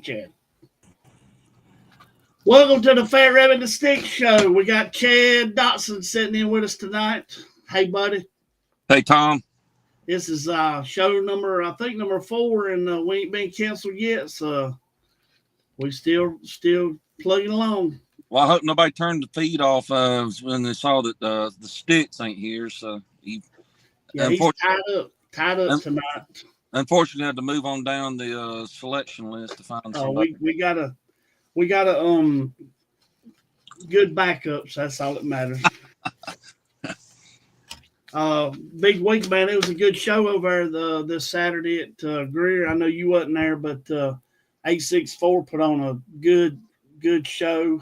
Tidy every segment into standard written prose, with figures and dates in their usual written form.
Chad. Welcome to the Fat Rabbit and the Stick Show. We got Chad Dotson sitting in with us tonight. Hey, buddy. Hey, Tom. This is show number, I think, number 4, and we ain't been canceled yet, so we still plugging along. Well, I hope nobody turned the feed off when they saw that the Sticks ain't here. So he's tied up tonight. Unfortunately, I had to move on down the selection list to find somebody. We got a good backups. That's all that matters. Big week, man. It was a good show over there this Saturday at Greer. I know you wasn't there, but 864 put on a good show.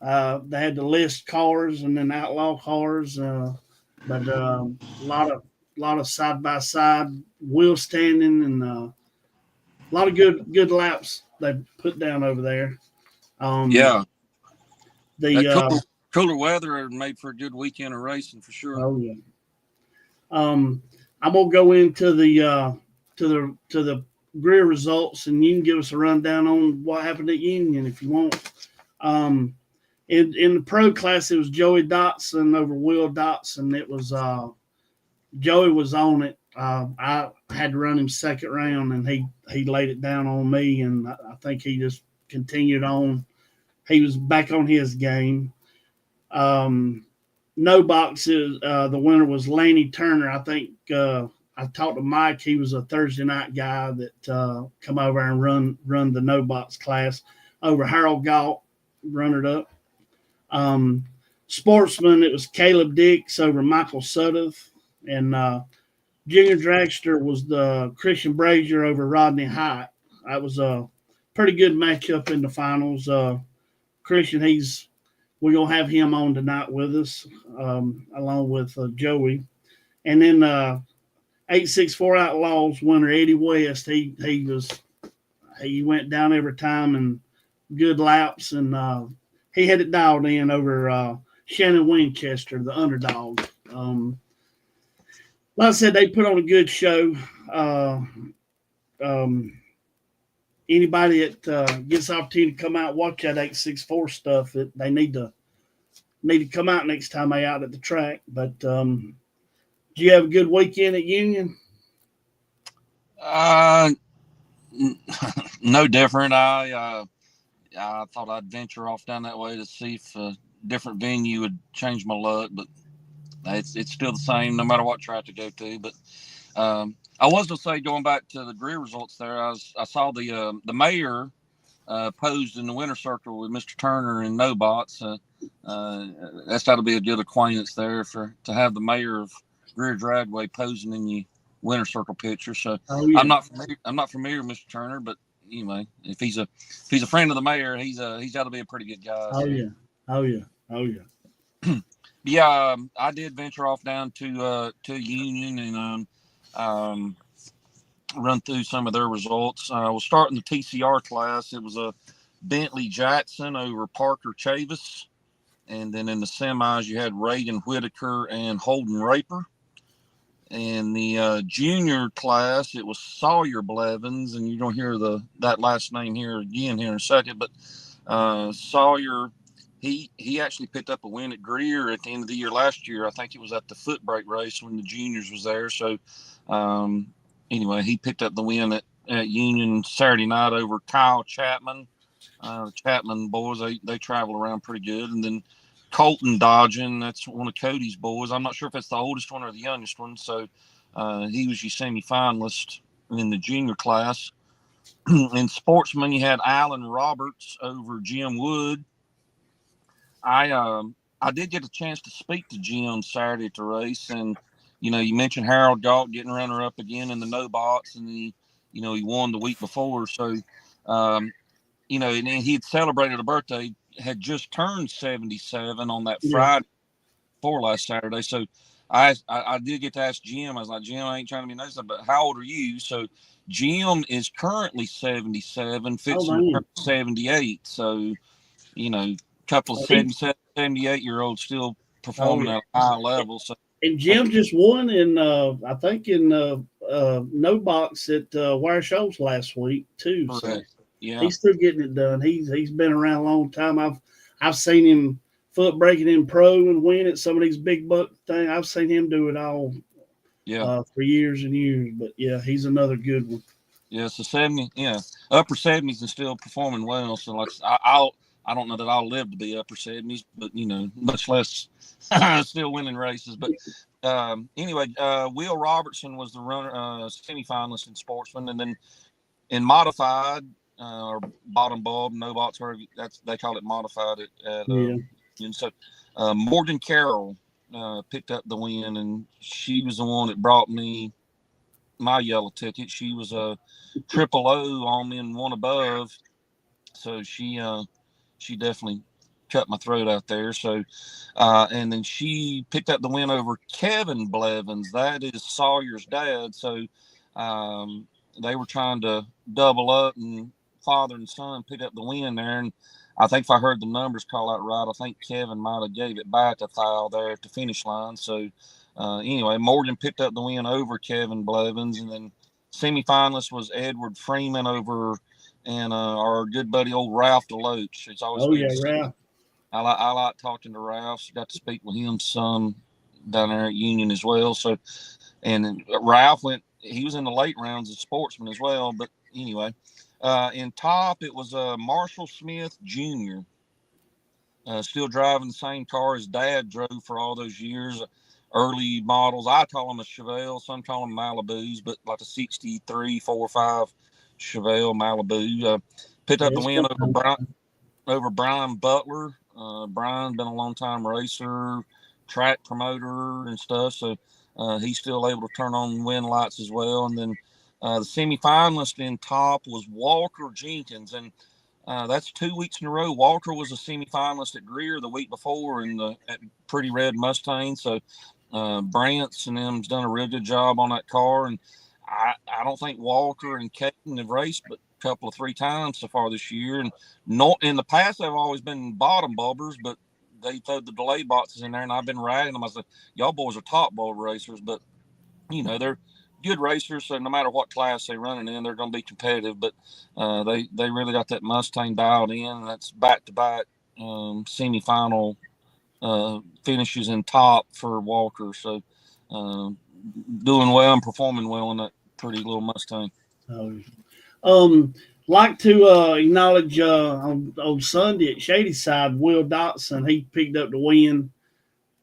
They had the list cars and then outlaw cars, but a lot of side by side wheel standing and a lot of good laps they put down over there. Yeah, cooler weather made for a good weekend of racing for sure. Oh yeah. I'm gonna go into the to the Greer results, and you can give us a rundown on what happened at Union if you want. In the pro class, it was Joey Dotson over Will Dotson. It was Joey was on it. I had to run him second round, and he laid it down on me, and I think he just continued on. He was back on his game. No boxes. The winner was Laney Turner. I think I talked to Mike. He was a Thursday night guy that come over and run the no box class over Harold Galt, runner up. Sportsman, it was Caleb Dix over Michael Sudduth, and junior dragster was the Christian Brazier over Rodney Hyatt. That was a pretty good matchup in the finals. Christian, we're going to have him on tonight with us, along with Joey. And then 864 Outlaws winner Eddie West, he went down every time and good laps, and he had it dialed in over Shannon Winchester, the underdog. Like I said, they put on a good show. Anybody that gets the opportunity to come out and watch that 864 stuff, they need to come out next time they out at the track. But do you have a good weekend at Union? No different. I thought I'd venture off down that way to see if a different venue would change my luck, but it's still the same no matter what track to go to. But I was to say, going back to the Greer results there, I saw the mayor posed in the winner circle with Mr. Turner and Nobots. That's got to be a good acquaintance there to have the mayor of Greer Dragway posing in the winner circle picture. So I'm not familiar with Mr. Turner, but anyway, if he's a friend of the mayor, he's got to be a pretty good guy. Oh yeah. Yeah, I did venture off down to Union and run through some of their results. I was starting the TCR class. It was a Bentley Jackson over Parker Chavis. And then in the semis, you had Reagan Whitaker and Holden Raper. And the junior class, it was Sawyer Blevins. And you're going to hear that last name here again here in a second. But Sawyer, he actually picked up a win at Greer at the end of the year last year. I think it was at the foot brake race when the juniors was there. So anyway, he picked up the win at Union Saturday night over Kyle Chapman. The Chapman boys, they travel around pretty good. And then Colton Dodgen, that's one of Cody's boys. I'm not sure if it's the oldest one or the youngest one. So he was your semifinalist in the junior class. In sportsman, you had Alan Roberts over Jim Wood. I did get a chance to speak to Jim Saturday at the race, and you mentioned Harold Galt getting runner up again in the no box, and he won the week before. So, and he had celebrated a birthday, had just turned 77 on that Friday before last Saturday. So I did get to ask Jim. I was like, Jim, I ain't trying to be nice, but how old are you? So Jim is currently 77, fixing 78. So, couple of 77, 78-year-olds still performing at a high level. So, and Jim just won in, I think in no box at Wire Shoals last week too. So Correct. Yeah. he's still getting it done. He's been around a long time. I've seen him foot breaking in pro and win at some of these big buck things. I've seen him do it all Yeah. for years and years. But yeah, he's another good one. Yeah. So 70. Yeah. Upper 70s and still performing well. So like I don't know that I'll live to be upper 70s, but much less still winning races. But anyway, Will Robertson was the runner, semifinalist in Sportsman, and then in modified or bottom bulb, no box, or they call it modified at Yeah. and so Morgan Carroll picked up the win, and she was the one that brought me my yellow ticket. She was a triple O on me and one above, so she definitely cut my throat out there. So and then she picked up the win over Kevin Blevins. That is Sawyer's dad. So they were trying to double up, and father and son picked up the win there. And I think if I heard the numbers call out right, I think Kevin might have gave it back a foul there at the finish line. So anyway, Morgan picked up the win over Kevin Blevins, and then semifinalist was Edward Freeman over and our good buddy old Ralph Deloach. It's always Oh good yeah, to see. Ralph. I like talking to Ralph. Got to speak with him some down there at Union as well. So, and Ralph went. He was in the late rounds as Sportsman as well. But anyway, in top it was Marshall Smith Jr. Still driving the same car his dad drove for all those years. Early models. I call them a Chevelle. Some call them Malibus, but like a 63, 4, 5 Chevelle Malibu. Picked up Yeah, the it's win good. over Brian Butler. Brian been a long time racer, track promoter and stuff, so he's still able to turn on win lights as well. And then the semifinalist in top was Walker Jenkins, and that's 2 weeks in a row. Walker was a semifinalist at Greer the week before in the at Pretty Red Mustang. So Brant's and them's done a real good job on that car, and I don't think Walker and Caden have raced but a couple of 3 times so far this year. And not in the past they've always been bottom bulbers, but they throw the delay boxes in there, and I've been ragging them. I said, y'all boys are top bulb racers, but they're good racers, so no matter what class they're running in, they're going to be competitive. But they really got that Mustang dialed in. That's back to back semifinal finishes in top for Walker. So doing well and performing well in that pretty little Mustang. Oh, like to acknowledge on Sunday at Shady Side, Will Dotson. He picked up the win.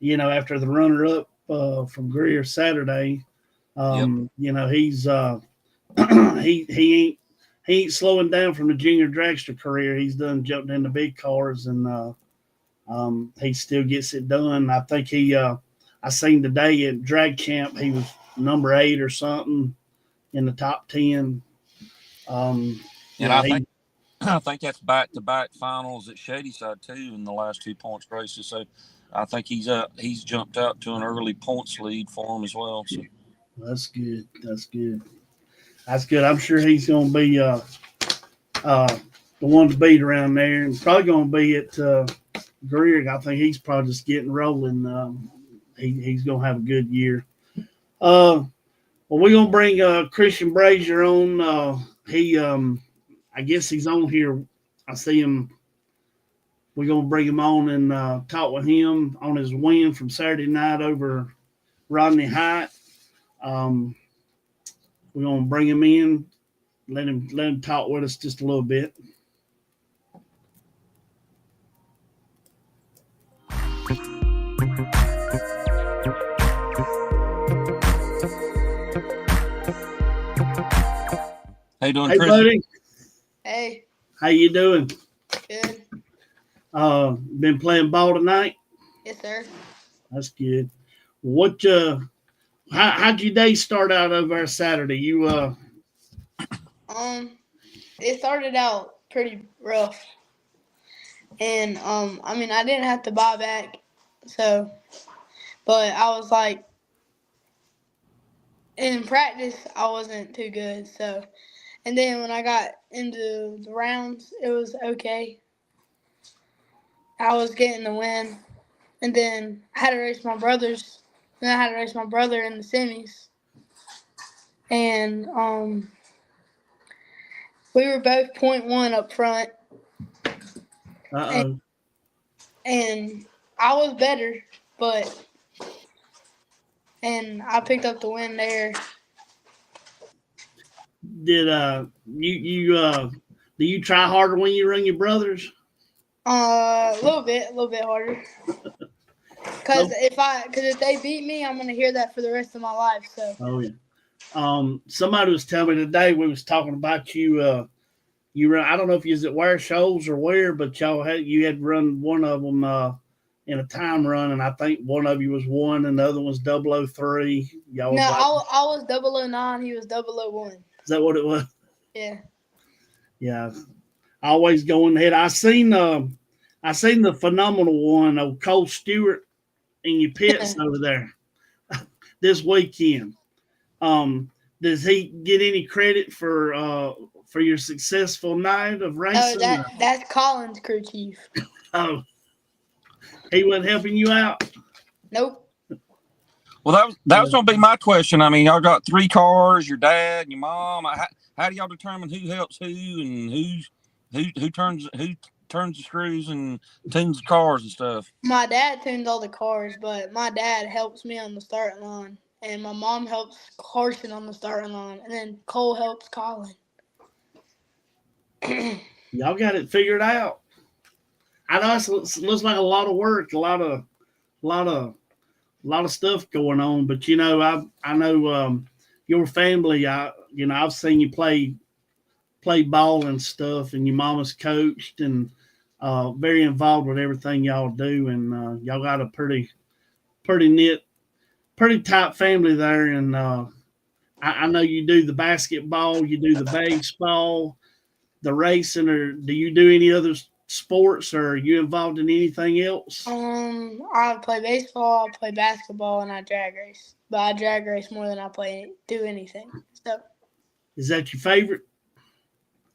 After the runner up from Greer Saturday. Yep. He's he ain't slowing down from the junior dragster career. He's done jumped into big cars, and he still gets it done. I think I seen today at drag camp he was number 8 or something in the top 10. And Yeah, he I think that's back to back finals at Shady Side too in the last 2 points races. So I think he's jumped out to an early points lead for him as well. So that's good. That's good. That's good. I'm sure he's going to be the one to beat around there, and probably going to be at Greer. I think he's probably just getting rolling. He's going to have a good year. Well, we're going to bring Christian Brazier on. I guess he's on here. I see him. We're going to bring him on and talk with him on his win from Saturday night over Rodney Height. We're going to bring him in, let him talk with us just a little bit. how you doing, Hey, Chris? buddy. Hey, How you doing? good. Been playing ball tonight? Yes, sir. That's good. What how'd your day start out over Saturday? You It started out pretty rough, and I didn't have to buy back, so, but I was like, in practice, I wasn't too good, so, and then when I got into the rounds, it was okay. I was getting the win, and then I had to race my brothers. Then I had to race my brother in the semis. and we were both .1 up front, Uh-oh. and I was better, and I picked up the win there. Did do you try harder when you run your brothers? A little bit harder. Because if they beat me, I'm gonna hear that for the rest of my life. So. Oh yeah. Somebody was telling me today we was talking about you. You run. I don't know if you was at Ware Shoals or where, but you had run one of them in a time run, and I think one of you was 1 and the other one's 003. Y'all No, was like, I was 009. He was 001. is that what it was? Yeah. Yeah. I always go in the head. I seen the phenomenal one of Cole Stewart in your pits over there this weekend. Does he get any credit for your successful night of racing? Oh, that's Colin's crew chief. Oh, he wasn't helping you out. Nope. Well, that was going to be my question. I mean, y'all got 3 cars, your dad, and your mom. How do y'all determine who helps who and who turns the screws and tunes the cars and stuff? My dad tunes all the cars, but my dad helps me on the starting line, and my mom helps Carson on the starting line, and then Cole helps Colin. Y'all got it figured out. I know it looks like a lot of work, a lot of stuff going on. But I know your family. I've seen you play ball and stuff, and your mama's coached and very involved with everything y'all do, and y'all got a pretty knit, pretty tight family there. And I know you do the basketball, you do the baseball, the racing, or do you do any other sports, or are you involved in anything else? I play baseball, I play basketball, and I drag race. But I drag race more than I do anything. So. Is that your favorite?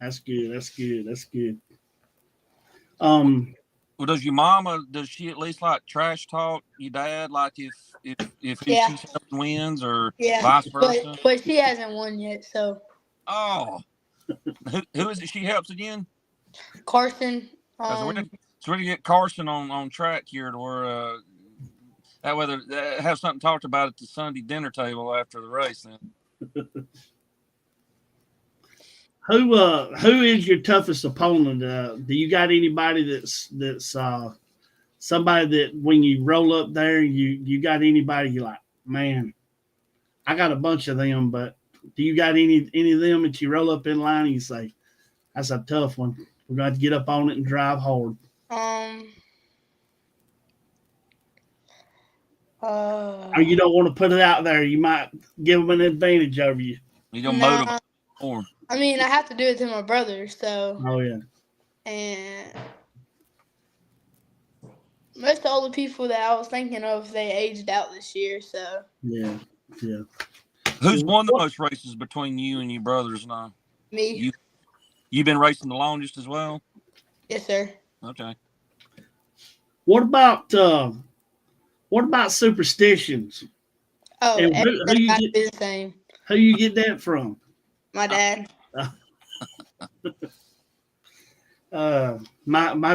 That's good. That's good. That's good. Well, does your mama, does she at least like trash talk your dad, like if who yeah. she's helping wins or vice versa? But she hasn't won yet, so. Oh, who is it she helps again? Carson. So we're going to get Carson on track here to where that way they have something talked about at the Sunday dinner table after the race. Then. Who is your toughest opponent? Do you got anybody that's somebody that when you roll up there, you got anybody you like? Man, I got a bunch of them, but do you got any of them that you roll up in line and you say, that's a tough one. We're going to get up on it and drive hard. Or you don't want to put it out there. You might give them an advantage over you. You don't motivate more. I mean, I have to do it to my brother, so. Oh, yeah. And most of all the people that I was thinking of, they aged out this year, so. Yeah. Who's won the most races between you and your brothers now? Me. You've been racing the longest as well? Yes, sir. Okay. What about superstitions? Oh, everything got to be the same. Who you get that from? My dad. My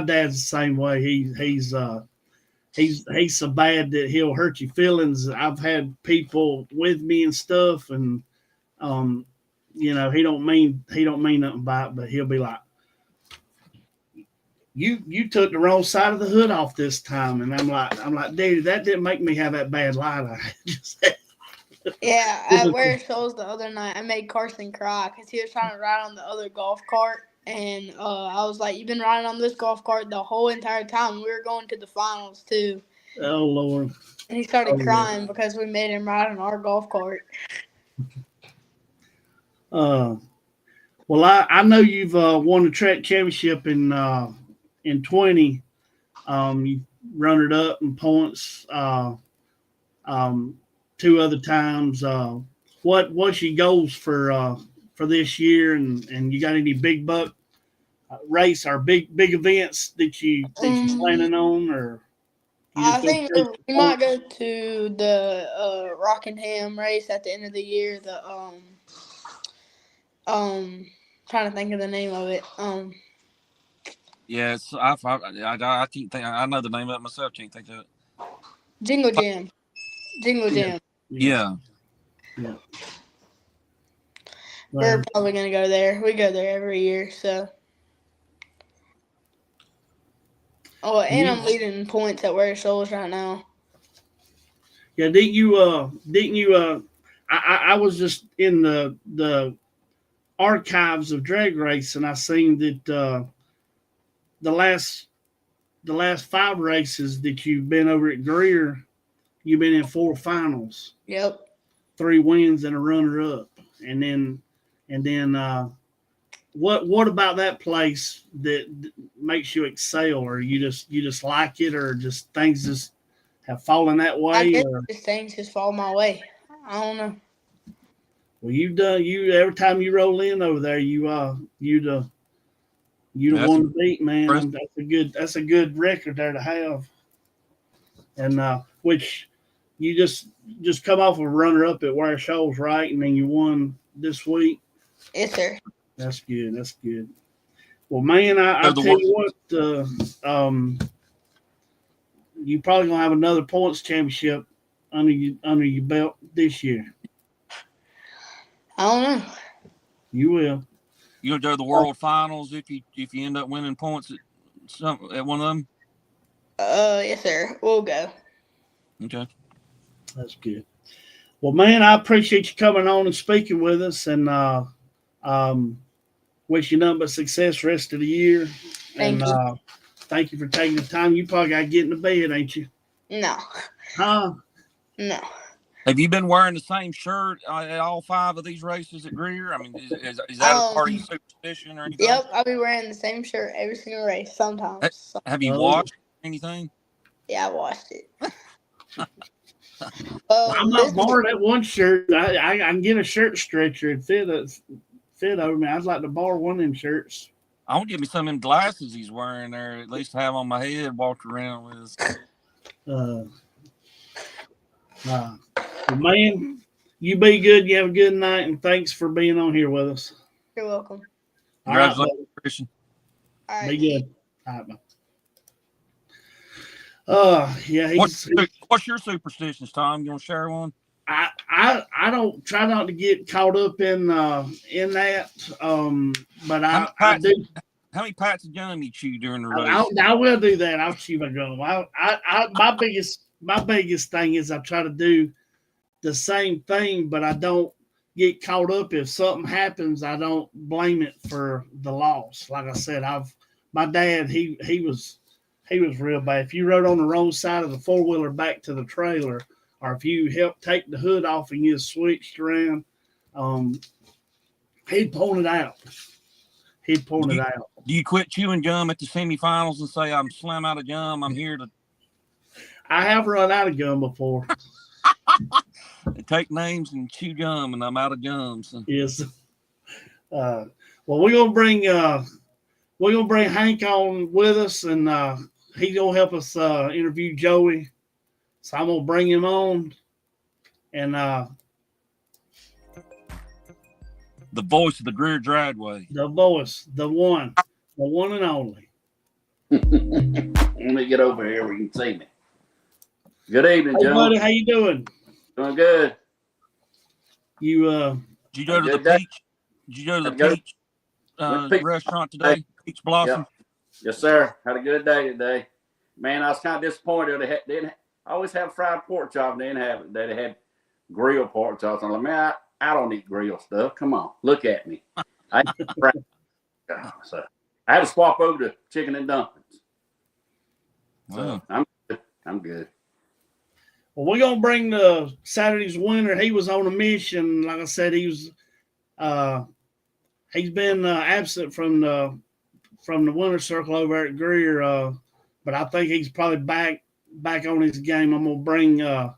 dad's the same way. He's so bad that he'll hurt your feelings. I've had people with me and stuff, and he don't mean nothing by it, but he'll be like, you took the wrong side of the hood off this time, and I'm like, dude, that didn't make me have that bad light. Yeah, at Ware Shoals the other night, I made Carson cry because he was trying to ride on the other golf cart, and I was like, "You've been riding on this golf cart the whole entire time. We were going to the finals too." Oh Lord! And he started crying because we made him ride on our golf cart. Well, I know you've won the track championship in 20. You runner up in points 2 other times. What's your goals for this year? And you got any big buck race or big events that you planning on, or I think we might go to the Rockingham race at the end of the year. The trying to think of the name of it. Yeah, it's I can't think. I know the name of it myself. Can't think of it. Jingle Jam. Jingle Jam. Yeah. Yeah. We're probably gonna go there. We go there every year, so. Oh, and I'm leading points at Where Souls right now. Yeah, didn't you? I was just in the archives of drag race, and I seen that the last 5 races that you've been over at Greer, you've been in 4 finals. Yep. 3 wins and a runner up, and then what about that place that makes you excel, or you just like it, or just things just have fallen that way? I guess just things just fall my way. I don't know. Well, you every time you roll in over there, you the one to beat, man. That's a good record there to have, and which you just come off of a runner up at Wire Shoals, right? And then you won this week. Yes, sir. That's good. That's good. Well, man, I tell you what, you probably gonna have another points championship under your belt this year. I don't know. You will. You'll go to the World Finals if you end up winning points at one of them. Yes, sir. We'll go. Okay. That's good. Well, man, I appreciate you coming on and speaking with us, and wish you nothing but success rest of the year. Thank you. Thank you for taking the time. You probably got to get into bed, ain't you? No. Huh? No. Have you been wearing the same shirt at all 5 of these races at Greer? I mean, is that a part of your superstition or anything? Yep, I'll be wearing the same shirt every single race sometimes. Have you washed anything? Yeah, I washed it. I'm not borrowing that one shirt. I can get a shirt stretcher and fit over me. I'd like to borrow one of them shirts. I want to get me some of them glasses he's wearing there, at least have on my head, walk around with. Man, you be good. You have a good night, and thanks for being on here with us. You're welcome. Congratulations, Christian. All right. Be good. All right, man. Yeah. What's your superstitions, Tom? You want to share one? I don't try not to get caught up in that. But I do. How many packs of gum you chew during the race? I will do that. I'll chew my gum. My biggest thing is I try to do the same thing, but I don't get caught up. If something happens, I don't blame it for the loss. Like I said, my dad, he was real bad. If you rode on the wrong side of the 4-wheeler back to the trailer, or if you helped take the hood off and you switched around, he'd point it out. Do you quit chewing gum at the semifinals and say, I'm slim out of gum, I'm here to... I have run out of gum before. Take names and chew gum, and I'm out of gum. So. Yes. Well, we're gonna bring Hank on with us, and he's gonna help us interview Joey. So I'm gonna bring him on, and the voice of the Greer Dragway. The voice, the one and only. Let me get over here where you can see me. Good evening, hey, John. buddy, how you doing? Doing good. Did you go to the Peach? Did you go to the Peach restaurant today? Peach Blossom. Yep. Yes, sir. Had a good day today. Man, I was kind of disappointed. They didn't always have fried pork chop. They didn't have it. They had grilled pork chops. I'm like, man, I don't eat grilled stuff. Come on, look at me. I eat fried. So I had to swap over to chicken and dumplings. So wow. I'm good. Well, we're gonna bring the Saturday's winner. He was on a mission. Like I said, he's been absent from the winner's circle over at Greer, but I think he's probably back on his game. I'm gonna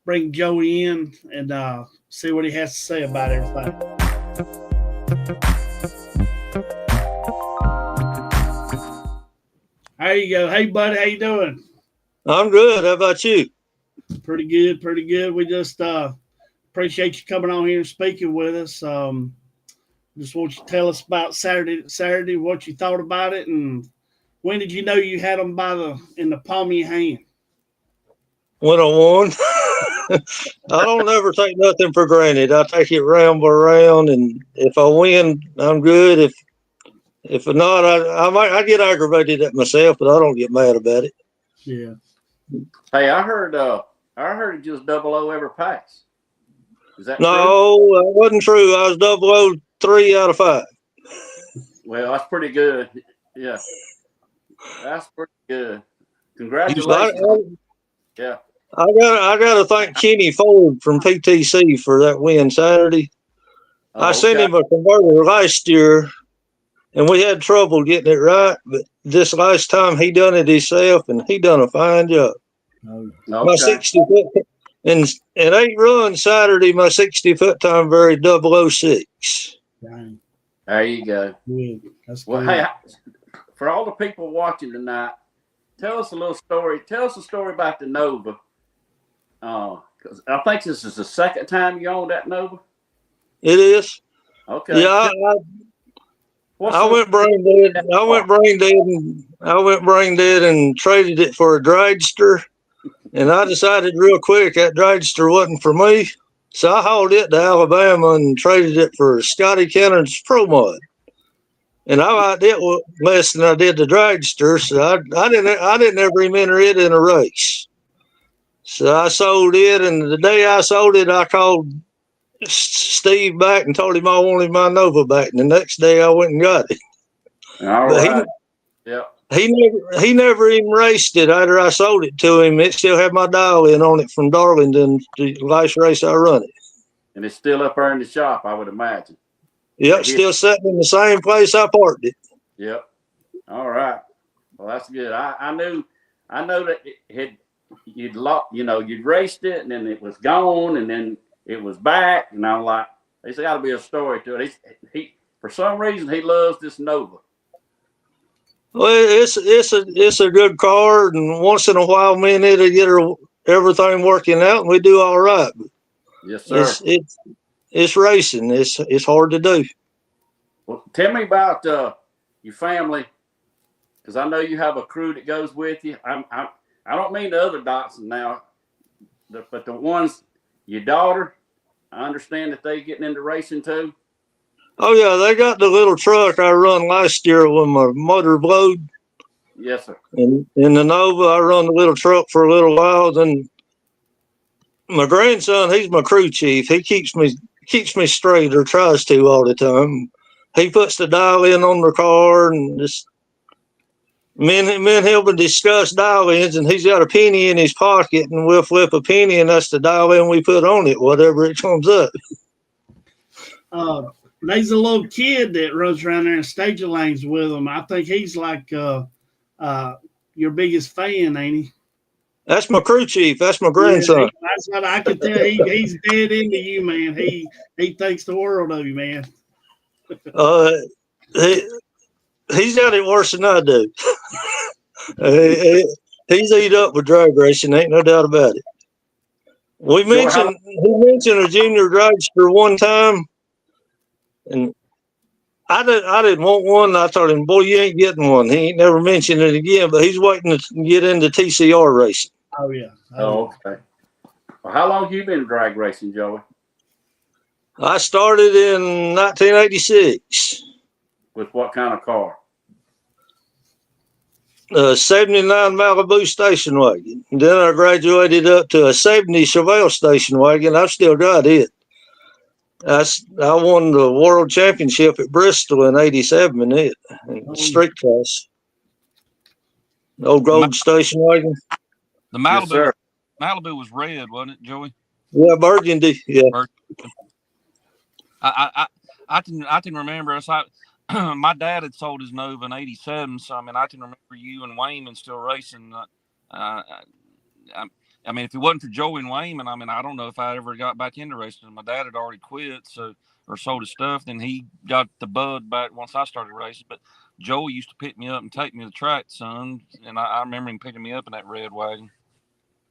bring Joey in and see what he has to say about everything. There you go. Hey, buddy, how you doing? I'm good. How about you? Pretty good, pretty good. We just appreciate you coming on here and speaking with us. Just want you to tell us about Saturday, what you thought about it, and when did you know you had them in the palm of your hand? When I won. I don't ever take nothing for granted. I take it round by round, and if I win, I'm good. If not, I get aggravated at myself, but I don't get mad about it. Yeah. Hey, I heard it just 00 every pass. Is that true? No, that wasn't true. I was 003 out of 5. Well, that's pretty good. Yeah, that's pretty good. I, Congratulations. Yeah. I got to thank Kenny Ford from PTC for that win Saturday. I sent him a converter last year, and we had trouble getting it right. But this last time, he done it himself, and he done a fine job. Oh, My 60-foot in 8 runs Saturday, my 60-foot time varied 006. dang. There you go. Good. That's Well, good. hey, for all the people watching tonight, tell us a little story. Tell us a story about the Nova. Because I think this is the second time you own that Nova. It is. Okay. Yeah, I went brain dead. I went brain dead and traded it for a dragster. And I decided real quick that dragster wasn't for me. So I hauled it to Alabama and traded it for Scotty Kennard's Pro Mod. And I liked it less than I did the dragster. So I didn't ever even enter it in a race. So I sold it, and the day I sold it, I called Steve back and told him I wanted my Nova back. And the next day I went and got it. All But right. he never even raced it after I sold it to him. It still had my dial in on it from Darlington, the last race I run it. And it's still up there in the shop, I would imagine. Yep, still sitting in the same place I parked it. Yep. All right. Well, that's good. I know that you'd raced it, and then it was gone, and then it was back, and I'm like, there's got to be a story to it. He for some reason he loves this Nova. Well, it's a good car, and once in a while, me and it'll get everything working out, and we do all right. But yes, sir. It's racing. It's hard to do. Well, tell me about your family, because I know you have a crew that goes with you. I don't mean the other Datsun now, but the ones, your daughter. I understand that they getting into racing too. Oh yeah, they got the little truck I run last year when my motor blowed. Yes, sir. And in the Nova, I run the little truck for a little while. Then my grandson, he's my crew chief. He keeps me straight, or tries to all the time. He puts the dial in on the car, and just me and him will discuss dial ins, and he's got a penny in his pocket, and we'll flip a penny, and that's the dial in we put on it, whatever it comes up. There's a little kid that runs around there in stage lanes with him. I think he's like your biggest fan, ain't he? That's my crew chief. That's my grandson. Yeah, that's what I can tell. He's dead into you, man. He thinks the world of you, man. He's got it worse than I do. He's eat up with drag racing, ain't no doubt about it. He mentioned a junior dragster one time, and I didn't want one. I told him, boy, you ain't getting one. He ain't never mentioned it again, but he's waiting to get into TCR racing. Oh, yeah. Okay. Well, how long have you been drag racing, Joey? I started in 1986. With what kind of car? 79 Malibu station wagon. And then I graduated up to a 70 Chevelle station wagon. I've still got it. I won the world championship at Bristol in '87 in it, in street class. Old gold station wagon. The Malibu, Malibu was red, wasn't it, Joey? Yeah, burgundy. Yeah. I can remember. It's like my dad had sold his Nova in '87, so I mean I can remember you and Wayman still racing. I mean, if it wasn't for Joey and Wayman, I mean, I don't know if I ever got back into racing. My dad had already quit, or sold his stuff. Then he got the bud back once I started racing. But Joey used to pick me up and take me to the track, son. And I remember him picking me up in that red wagon.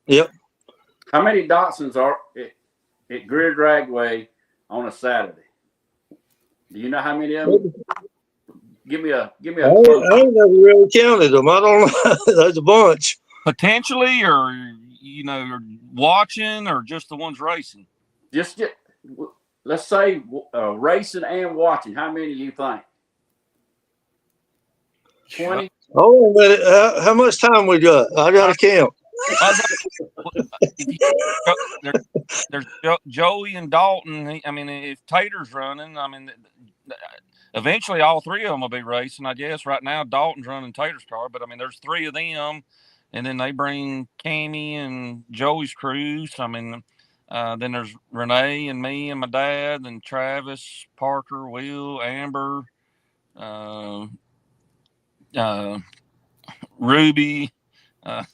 Yep. How many Datsuns are at Greer Dragway on a Saturday? Do you know how many of them? Give me a I ain't never really counted them. I don't know. There's a bunch. Potentially, or you're watching, or just the ones racing. Just let's say racing and watching. How many do you think? 20. Oh, a minute. How much time we got? I got to count. There's Joey and Dalton. I mean, if Tater's running, I mean, eventually all three of them will be racing. I guess right now Dalton's running Tater's car, but I mean, there's three of them, and then they bring Cammy and Joey's crew. So, I mean, then there's Renee and me and my dad, and Travis, Parker, Will, Amber, Ruby. And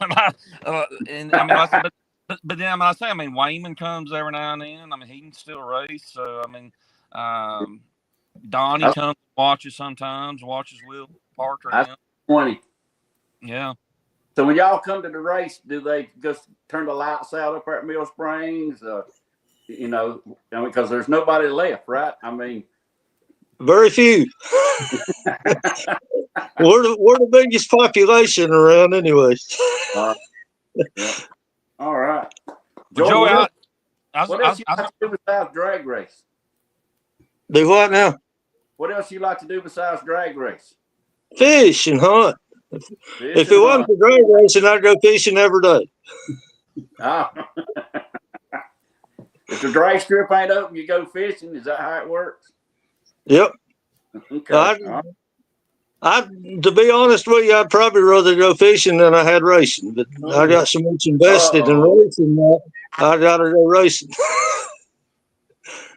I mean, but then I mean, Wayman comes every now and then. I mean, he can still race. So I mean, Donnie comes and watches sometimes. Watches Will Parker. 20. Yeah. So when y'all come to the race, do they just turn the lights out up there at Mill Springs? Because there's nobody left, right? I mean, very few. We're the biggest population around, anyway. Yeah. All right. Joey, what else you like to do besides drag race? Do what now? What else you like to do besides drag race? Fish and hunt. If it wasn't for drag racing, I'd go fishing every day. If the drag strip ain't open, you go fishing. Is that how it works? Yep. Okay. To be honest with you, I'd probably rather go fishing than I had racing. But I got so much invested in racing that I got to go racing.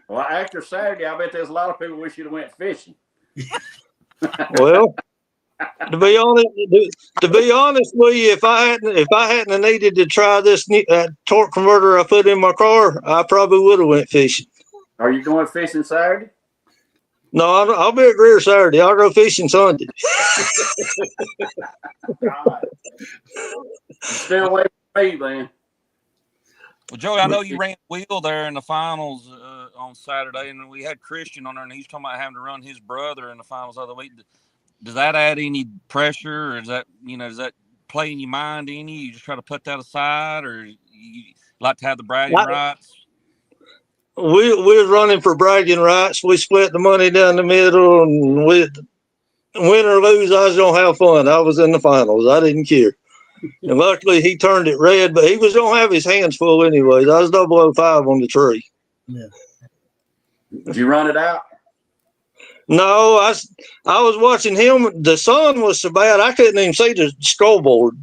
Well, after Saturday, I bet there's a lot of people wish you'd have went fishing. Well, to be honest with you, if I hadn't needed to try this torque converter I put in my car, I probably would have went fishing. Are you going fishing Saturday? No, I'll be at Greer Saturday. I'll go fishing Sunday. Stay away from me, then. Well, Joey, I know you ran wheel there in the finals on Saturday, and we had Christian on there, and he's talking about having to run his brother in the finals the other week. Does that add any pressure, or does that play in your mind any? You just try to put that aside, or you like to have the bragging rights? We was running for bragging rights. We split the money down the middle, and win or lose, I was gonna have fun. I was in the finals. I didn't care. And luckily, he turned it red, but he was gonna have his hands full anyways. I was 005 on the tree. Yeah. Did you run it out? No, I was watching him. The sun was so bad I couldn't even see the scoreboard.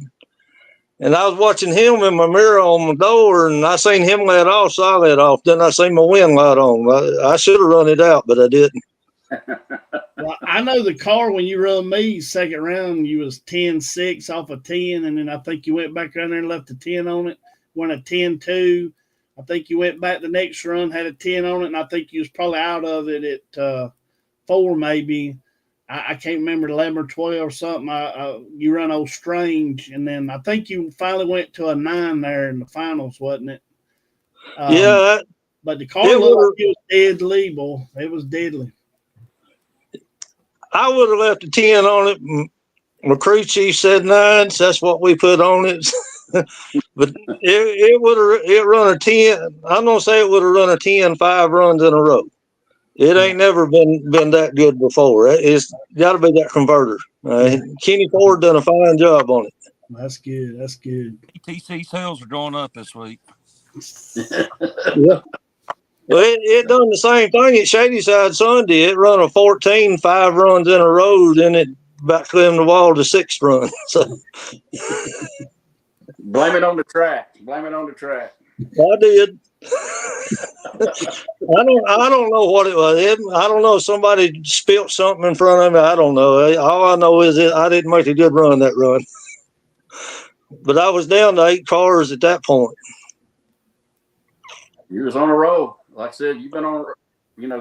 And I was watching him in my mirror on my door, and I seen him let off, so I let off. Then I seen my wind light on. I should have run it out, but I didn't. Well, I know the car when you run me second round, you was 10-6 off of 10, and then I think you went back around there and left a 10 on it, went a 10-2. I think you went back the next run, had a 10 on it, and I think you was probably out of it at 4 maybe. I can't remember 11 or 12 or something. You run old Strange, and then I think you finally went to a 9 there in the finals, wasn't it? Yeah. But the car looked like it was deadly, boy. It was deadly. I would have left a 10 on it. My crew chief said 9, so that's what we put on it. But it run a 10. I'm gonna say it would have run a 10 5 runs in a row. It ain't never been that good before. It's got to be that converter. Kenny Ford done a fine job on it. That's good. That's good. PTC sales are going up this week. Yeah. Well, it done the same thing at Shadyside Sunday. It run a 14 5 runs in a row, then it about climbed the wall to 6 runs. So. Blame it on the track. Blame it on the track. I did. I don't know what it was. I don't know. Somebody spilt something in front of me. I don't know. All I know is I didn't make a good run that run. But I was down to 8 cars at that point. You was on a roll. Like I said, you've been on,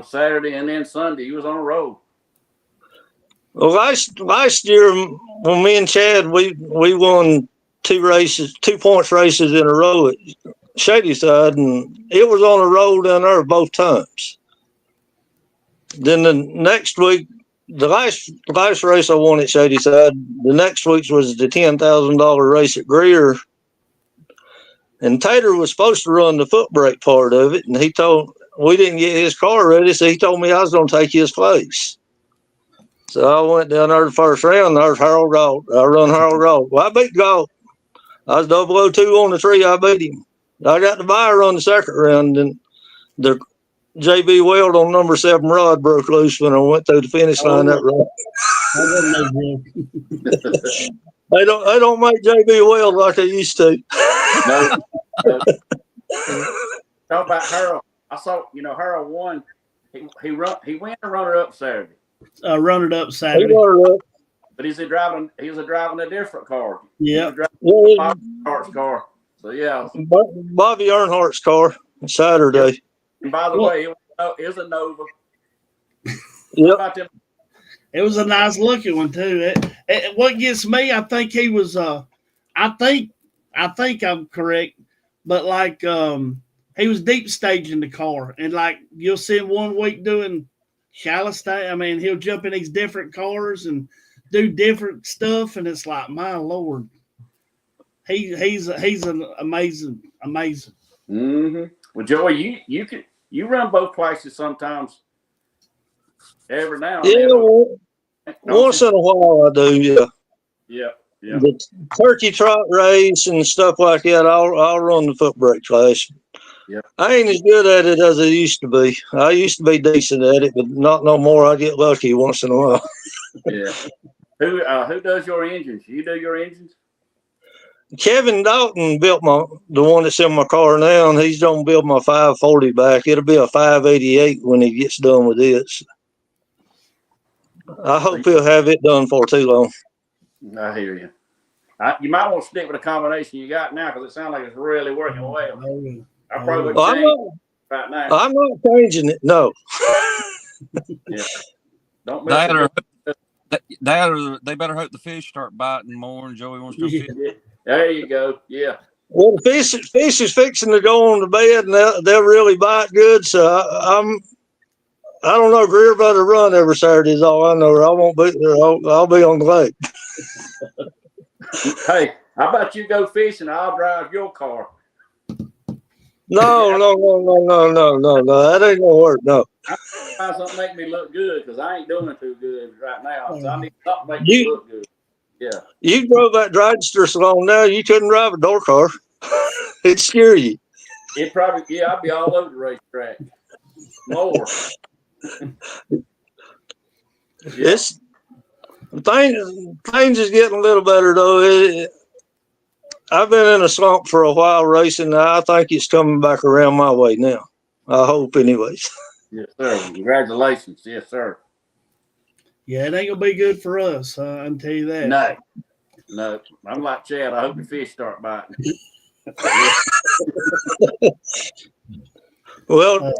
Saturday and then Sunday. You was on a roll. Well, last year when me and Chad we won 2 points races in a row at Shadyside, and it was on a roll down there both times. Then the next week, the last race I won at Shadyside, the next week's was the $10,000 race at Greer. And Tater was supposed to run the foot brake part of it, and we didn't get his car ready, so he told me I was going to take his place. So I went down there the first round. There's Harold Galt. I run Harold Galt. Well, I beat Galt. I was 002 on the tree. I beat him. I got the buyer on the second round, and the JB Weld on number 7 rod broke loose when I went through the finish line that run. They don't make JB Weld like they used to. No. Talk about Harold. I saw, Harold won. He went a runner-up Saturday. Runner-up Saturday. But he was driving a different car. Yeah. Bobby Earnhardt's car. So yeah. Bobby Earnhardt's car Saturday. And by the way, it was a Nova. Yep. It was a nice looking one too. What gets me, I think he was. I think I'm correct, but like he was deep staging the car, and like you'll see him one week doing shallow stage. I mean, he'll jump in these different cars and do different stuff, and it's like, my Lord, he's an amazing. Mm-hmm. Well, Joey, you run both places sometimes. Every now and then. Once in a while I do, yeah. Yeah. The turkey trot race and stuff like that, I'll run the foot brake class. Yeah. I ain't as good at it as I used to be. I used to be decent at it, but not no more. I get lucky once in a while. Yeah. Who does your engines? You do your engines? Kevin Dalton built the one that's in my car now, and he's gonna build my 540 back. It'll be a 588 when he gets done with this. I hope he'll have it done for too long. I hear you. You might want to stick with the combination you got now because it sounds like it's really working well. I probably would change right now. I'm not changing it. No. Yeah. Don't mess that or they better hope the fish start biting more and Joey wants to fish. Yeah. There you go. Yeah. Well, the fish is fixing to go on the bed, and they'll really bite good. So I don't know. Greer better run every Saturday is all I know. Or I won't be there. I'll be on the lake. Hey, how about you go fishing? I'll drive your car. No. That ain't gonna work. No. I find something to make me look good because I ain't doing too good right now. So I need something to make me look good. Yeah. You drove that dragster so long now, you couldn't drive a door car. It'd scare you. It probably, I'd be all over the racetrack. More. Yes. Things is getting a little better though. I've been in a slump for a while racing. I think it's coming back around my way now. I hope, anyways. Yes, sir. Congratulations. Yes, sir. Yeah, it ain't gonna be good for us. I can tell you that. No. I'm like Chad. I hope the fish start biting. Well,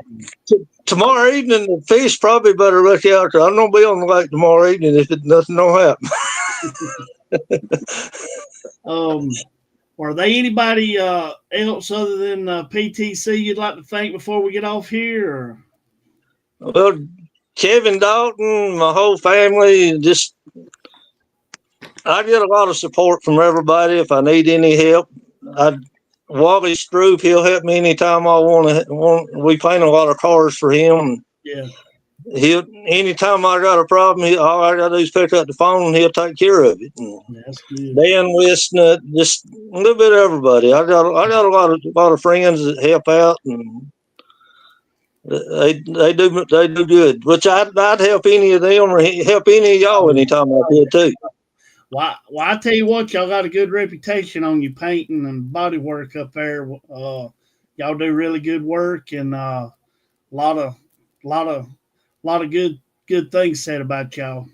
tomorrow evening, the fish probably better look out. I'm going to be on the lake tomorrow evening if nothing don't happen. Are there anybody else other than PTC you'd like to thank before we get off here? Or? Well, Kevin Dalton, my whole family, I get a lot of support from everybody if I need any help. Wally Stroop, he'll help me anytime I want. We paint a lot of cars for him. Yeah. Anytime I got a problem, all I got to do is pick up the phone and he'll take care of it. That's good. Dan Wistnut, just a little bit of everybody. I got a lot of friends that help out, and they do good. Which I'd help any of them or help any of y'all anytime I could too. Well, I tell you what, y'all got a good reputation on your painting and body work up there. Y'all do really good work, and a lot of good things said about y'all.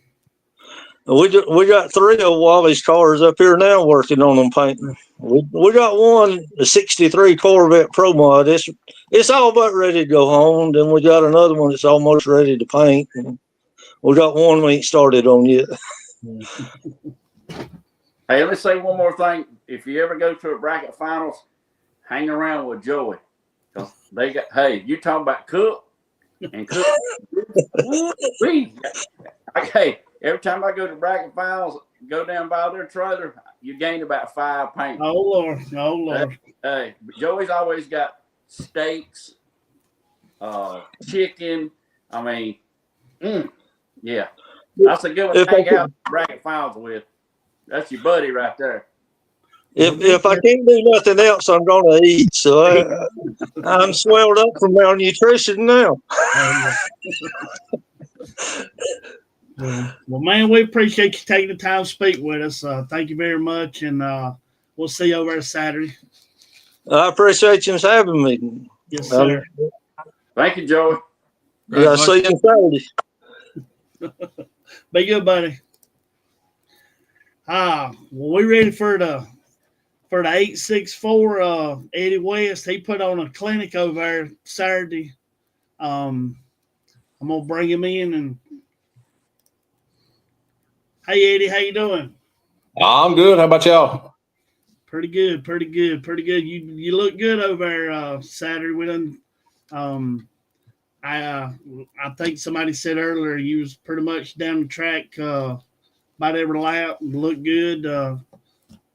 We got 3 of Wally's cars up here now working on them painting. We got one, the '63 Corvette Pro Mod. It's all about ready to go home. Then we got another one that's almost ready to paint. And we got one we ain't started on yet. Hey, let me say one more thing. If you ever go to a bracket finals, hang around with Joey. Because they got, hey, you talking about Cook and Cook. Hey, every time I go to bracket finals, go down by their trailer, you gain about 5 pounds. Oh, Lord. Oh, Lord. Hey, Joey's always got steaks, chicken. I mean, yeah. That's a good one to hang out bracket finals with. That's your buddy right there. If I can't do nothing else, I'm going to eat. So I'm swelled up from malnutrition now. Well, man, we appreciate you taking the time to speak with us. Thank you very much, and we'll see you over there Saturday. I appreciate you having me. Yes, sir. Thank you, Joey. Yeah, I'll see you Saturday. Be good, buddy. Well, we ready for the 864 Eddie West. He put on a clinic over there Saturday. I'm gonna bring him in and hey Eddie, how you doing? I'm good. How about y'all? Pretty good. You look good over there Saturday. We done I think somebody said earlier you was pretty much down the track about every lap and looked good.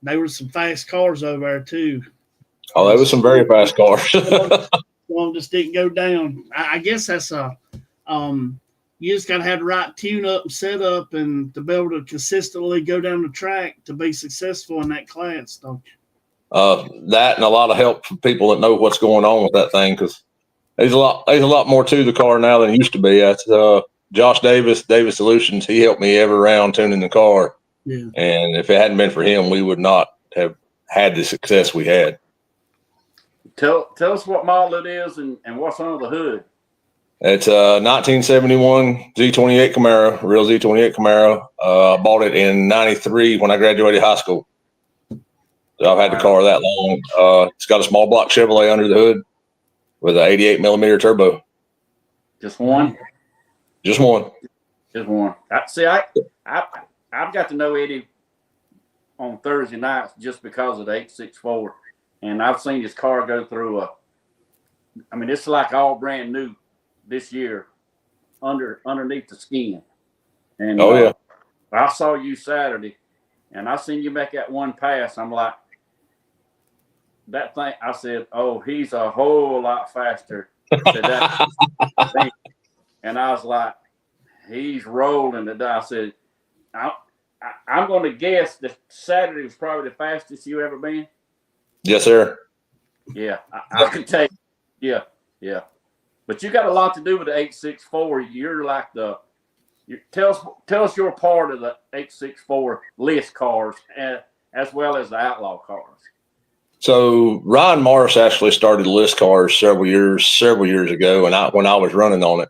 There were some fast cars over there too. Oh, there was some very fast cars. One just didn't go down. I guess that's you just gotta have the right tune up and set up and to be able to consistently go down the track to be successful in that class, don't you? That and a lot of help from people that know what's going on with that thing, because there's a lot more to the car now than used to be. That's Josh Davis Solutions. He helped me every round tuning the car. Yeah. And if it hadn't been for him, we would not have had the success we had. Tell us what model it is and what's under the hood. It's a 1971 Z28 Camaro, real Z28 Camaro. I bought it in '93 when I graduated high school. So I've had the car that long. It's got a small block Chevrolet under the hood with an 88 millimeter turbo. Just one? Just one. Just one. I've got to know Eddie on Thursday nights just because of the 864. And I've seen his car go through it's like all brand new this year underneath the skin. And I saw you Saturday and I seen you make that one pass. I'm like, that thing, I said, oh, he's a whole lot faster than that. And I was like, he's rolling today. I said, I'm going to guess that Saturday was probably the fastest you ever been. Yes, sir. Yeah, I can tell you. Yeah. But you got a lot to do with the 864. You're like tell us your part of the 864 list cars as well as the outlaw cars. So Ryan Morris actually started list cars several years ago, and when I was running on it,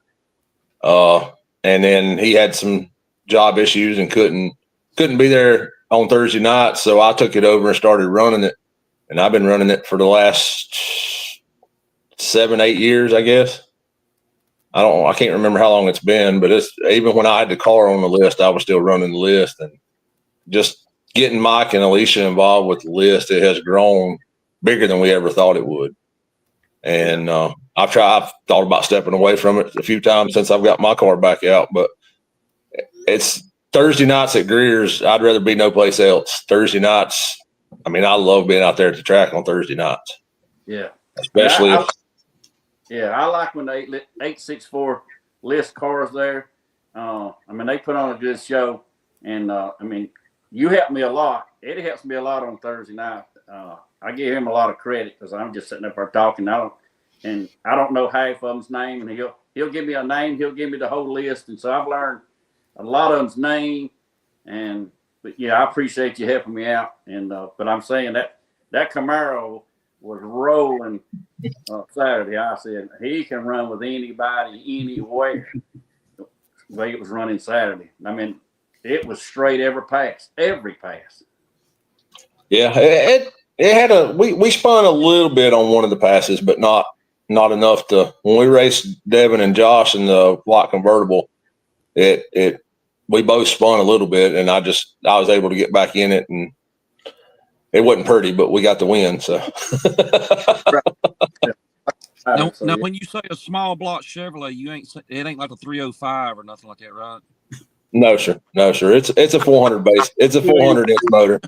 and then he had some job issues and couldn't be there on Thursday night, so I took it over and started running it, and I've been running it for the last 7-8 years, I guess. I can't remember how long it's been, but it's even when I had the car on the list, I was still running the list, and just getting Mike and Alicia involved with the list, it has grown bigger than we ever thought it would. And I've thought about stepping away from it a few times since I've got my car back out, but it's Thursday nights at Greer's. I'd rather be no place else. Thursday nights, I love being out there at the track on Thursday nights. Yeah. Especially I like when the 864 list cars there. They put on a good show. And, you helped me a lot. Eddie helps me a lot on Thursday night. I give him a lot of credit because I'm just sitting up there talking. I don't know half of them's name. And he'll give me a name. He'll give me the whole list. And so I've learned a lot of them's name. But I appreciate you helping me out. And but I'm saying that Camaro was rolling Saturday. I said he can run with anybody anywhere. The way it was running Saturday. It was straight every pass. Yeah, it had we spun a little bit on one of the passes, but not enough to. When we raced Devin and Josh in the white convertible, we both spun a little bit, and I was able to get back in it and it wasn't pretty, but we got the win. So. Now, when you say a small block Chevrolet, it ain't like a 305 or nothing like that, right? No, sir. No, sir. It's a 400 base. It's a 400 inch motor.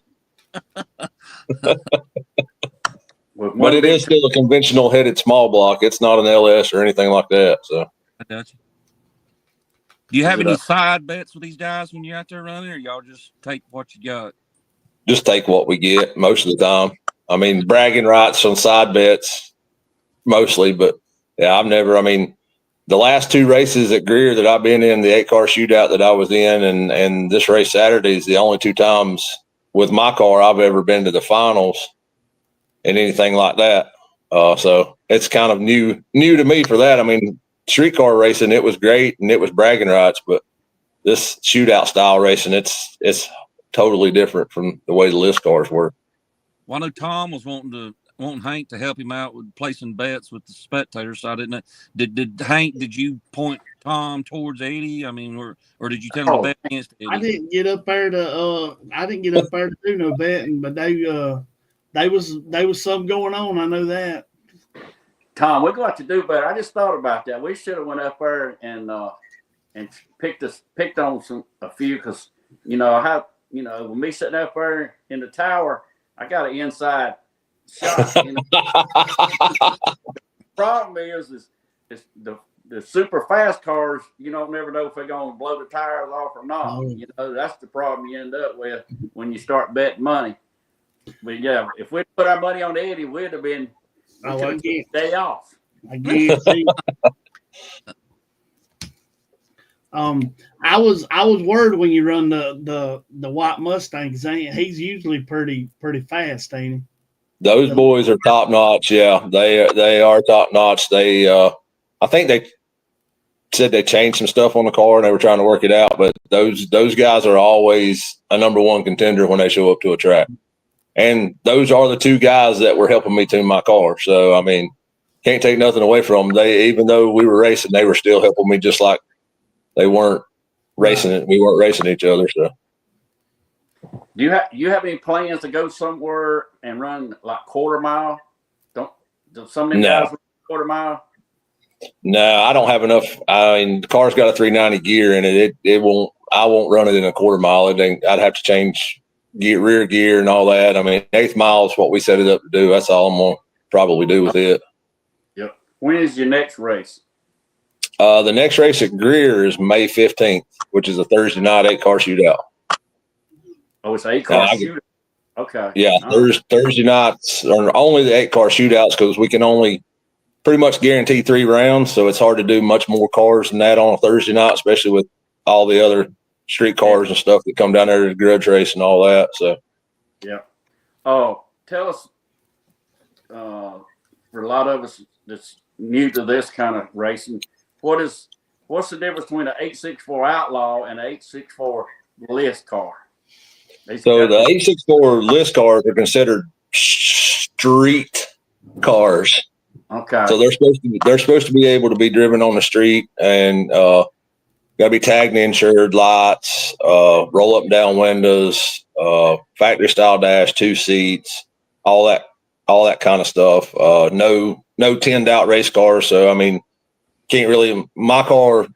But it is still a conventional headed small block. It's not an LS or anything like that. So I got you. Do you have any side bets with these guys when you're out there running, or y'all just take what you got? Just take what we get most of the time. I mean, bragging rights on side bets mostly, but yeah, the last 2 races at Greer that I've been in, the 8-car shootout that I was in, and this race Saturday is the only 2 times with my car I've ever been to the finals and anything like that. So it's kind of new to me for that. I mean, street car racing, it was great and it was bragging rights, but this shootout style racing, it's totally different from the way the list cars work. Well, I know Tom was wanting Hank to help him out with placing bets with the spectators. So I didn't know. Did you point Tom towards Eddie? I mean, or did you tell him to bet against Eddie? I didn't get up there to do no betting, but they was something going on. I know that. Tom, we're going to do better. I just thought about that. We should have went up there and picked on a few, because with me sitting up there in the tower, I got an inside shot. Problem is the super fast cars. You don't never know if they're going to blow the tires off or not. That's the problem you end up with when you start betting money. But yeah, if we put our money on Eddie, we'd have been day off. I guarantee. I was worried when you run the white Mustangs. He's usually pretty fast, ain't he? Those boys are top notch. Yeah, they are top notch. They I think they said they changed some stuff on the car and they were trying to work it out. But those guys are always a number 1 contender when they show up to a track. And those are the 2 guys that were helping me tune my car. So, I mean, can't take nothing away from them. Even though we were racing, they were still helping me, just like they weren't racing it. We weren't racing each other. So, do you have any plans to go somewhere and run like quarter mile? Don't some of them guys run quarter mile? No, I don't have enough. I mean, the car's got a 390 gear in it. It won't. I won't run it in a quarter mile. I'd have to change rear gear and all that. I mean, 1/8 mile is what we set it up to do. That's all I'm gonna probably do with it. Yep. When is your next race? The next race at Greer is May 15th, which is a Thursday night 8-car shootout. Oh, it's an 8-car shootout. Okay. Yeah, Thursday nights are only the 8-car shootouts, because we can only pretty much guarantee 3 rounds. So it's hard to do much more cars than that on a Thursday night, especially with all the other street cars and stuff that come down there to grudge race and all that. So, yeah. Oh, tell us, for a lot of us that's new to this kind of racing, what's the difference between an 864 Outlaw and an 864 list car? So the 864 list cars are considered street cars. Okay. So they're supposed to be able to be driven on the street, and got to be tagged and insured, lights, roll up and down windows, factory style dash, 2 seats, all that kind of stuff. No 10'd out race cars. So, I mean, my car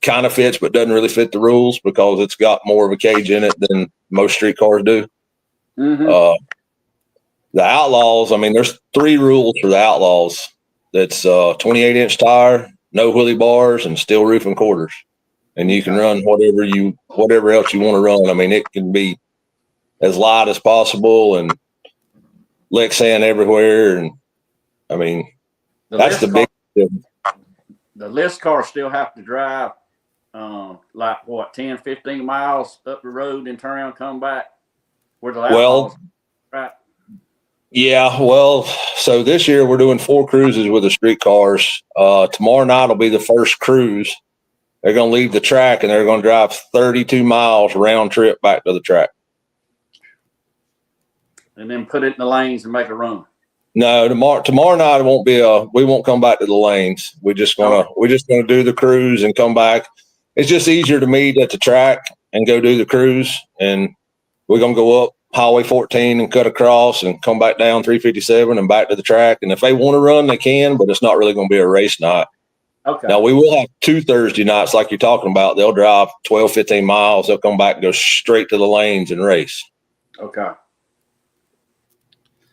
kind of fits, but doesn't really fit the rules because it's got more of a cage in it than most street cars do. Mm-hmm. The Outlaws, I mean, there's 3 rules for the Outlaws. That's 28-inch tire, no wheelie bars, and steel roof and quarters. And you can run whatever else you want to run. I mean, it can be as light as possible and Lexan everywhere. And I mean, that's the big difference. The list cars still have to drive 10, 15 miles up the road and turn around and come back. Where the Outlaws, right? Yeah, well, so this year we're doing 4 cruises with the street cars. Tomorrow night will be the first cruise. They're going to leave the track and they're going to drive 32 miles round trip back to the track. And then put it in the lanes and make a run. No, tomorrow night we won't come back to the lanes. We're just gonna do the cruise and come back. It's just easier to meet at the track and go do the cruise, and we're gonna go up Highway 14 and cut across and come back down 357 and back to the track. And if they want to run, they can, but it's not really going to be a race night. Okay. Now, we will have 2 Thursday nights like you're talking about. They'll drive 12, 15 miles. They'll come back and go straight to the lanes and race. Okay.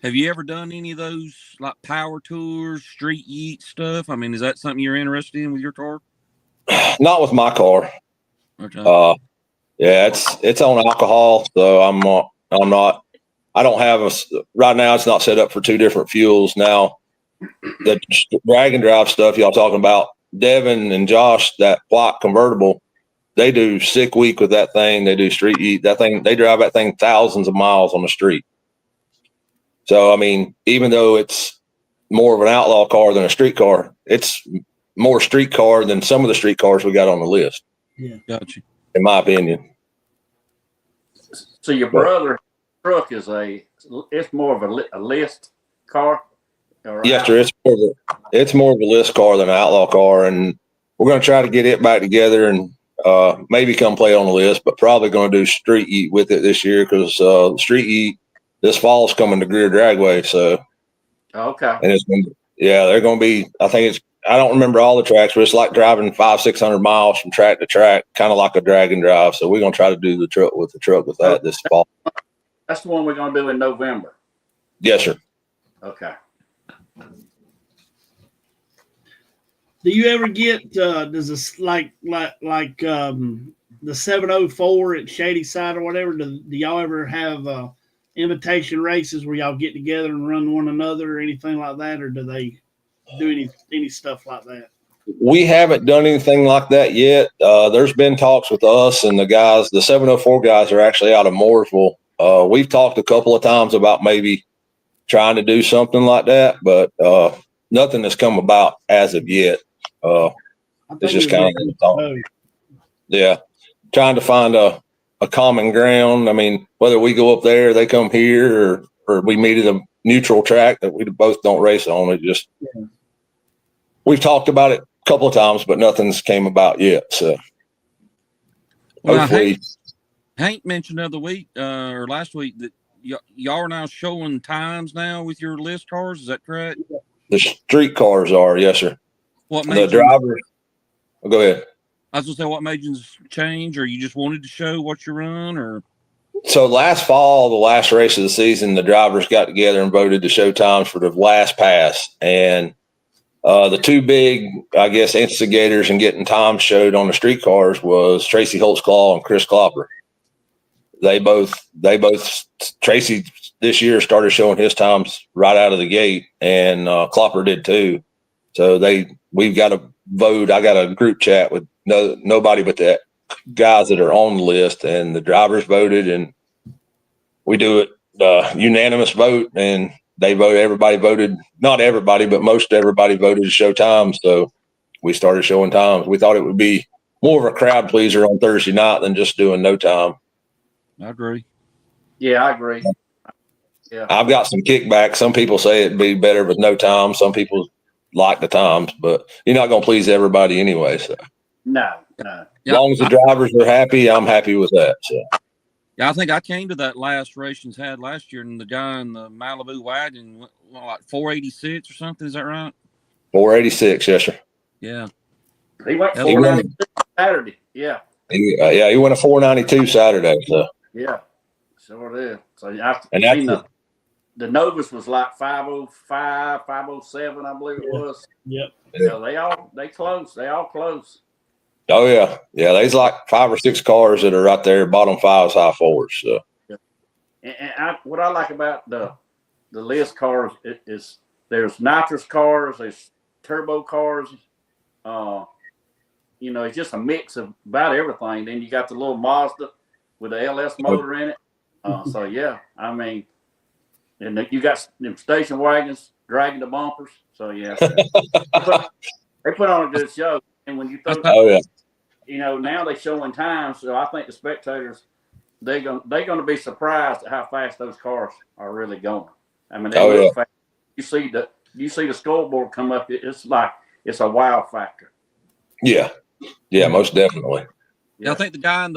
Have you ever done any of those like power tours, street yeet stuff? I mean, is that something you're interested in with your car? Not with my car. Okay. Yeah, it's on alcohol, so I'm not. I don't have right now. It's not set up for 2 different fuels. Now, the drag and drive stuff y'all talking about, Devin and Josh, that white convertible, they do sick week with that thing. They do street eat that thing. They drive that thing thousands of miles on the street. So, I mean, even though it's more of an outlaw car than a street car, it's more street car than some of the street cars we got on the list. Yeah, Gotcha. In my opinion. So your brother truck is it's more of a list car? Yes, sir. It's more of a list car than an outlaw car, and we're going to try to get it back together and maybe come play on the list, but probably going to do street eat with it this year because street eat this fall is coming to Greer Dragway. So, okay. And they're going to be. I don't remember all the tracks, but it's like driving 500-600 miles from track to track, kind of like a drag and drive. So we're going to try to do the truck with that this fall. That's the one we're going to do in November. Yes, sir. Okay. Do you ever get does this like the 704 at Shady Side or whatever? Do y'all ever have invitation races where y'all get together and run one another or anything like that, or do they do any stuff like that? We haven't done anything like that yet. There's been talks with us and the guys. The 704 guys are actually out of Mooresville. We've talked a couple of times about maybe trying to do something like that, but nothing has come about as of yet. It's just kind of thought. Yeah, trying to find a common ground. I mean, whether we go up there, they come here, or we meet at a neutral track that we both don't race on. It just we've talked about it a couple of times, but nothing's came about yet. So hopefully, Hank mentioned the other week or last week that y'all are now showing times now with your list cars. Is that correct? the street cars are, yes, sir. What The made drivers. Go ahead. I was gonna say, what made you change, or you just wanted to show what you run, or? So last fall, the last race of the season, the drivers got together and voted to show times for the last pass. And the 2 big, I guess, instigators in getting times showed on the street cars was Tracy Holtzclaw and Chris Klopper. They both, Tracy this year started showing his times right out of the gate, and Klopper did too. So we've got a vote. I got a group chat with nobody but the guys that are on the list, and the drivers voted, and we do it unanimous vote, and they vote. Everybody voted, not everybody, but most everybody voted to show times. So we started showing times. We thought it would be more of a crowd pleaser on Thursday night than just doing no time. I agree. Yeah, I agree. Yeah, I've got some kickback. Some people say it'd be better with no time. Some people like the times, but you're not going to please everybody anyway. So no. As long as the drivers are happy, I'm happy with that. So yeah, I think I came to that last race we had last year, and the guy in the Malibu wagon went like 486 or something. Is that right? 486, yes, sir. Yeah. He went 492 Saturday. Yeah. He went a 492 Saturday. So yeah, sure did. So I've and seen that's the Novus was like 505, 507, I believe it was. Yep. You know, they all close. Oh yeah. There's like 5 or 6 cars that are right there, bottom 5s, high 4s. So And what I like about the list cars is there's nitrous cars, there's turbo cars. You know, it's just a mix of about everything. Then you got the little Mazda with the LS motor in it. So yeah, I mean, and you got them station wagons dragging the bumpers. So yeah, they put on a good show. And when you throw, you know, now they're showing times. So I think the spectators, they're going to be surprised at how fast those cars are really going. I mean, they look fast. You see the scoreboard come up. It's like it's a wow factor. Yeah, most definitely. Yeah, I think the guy in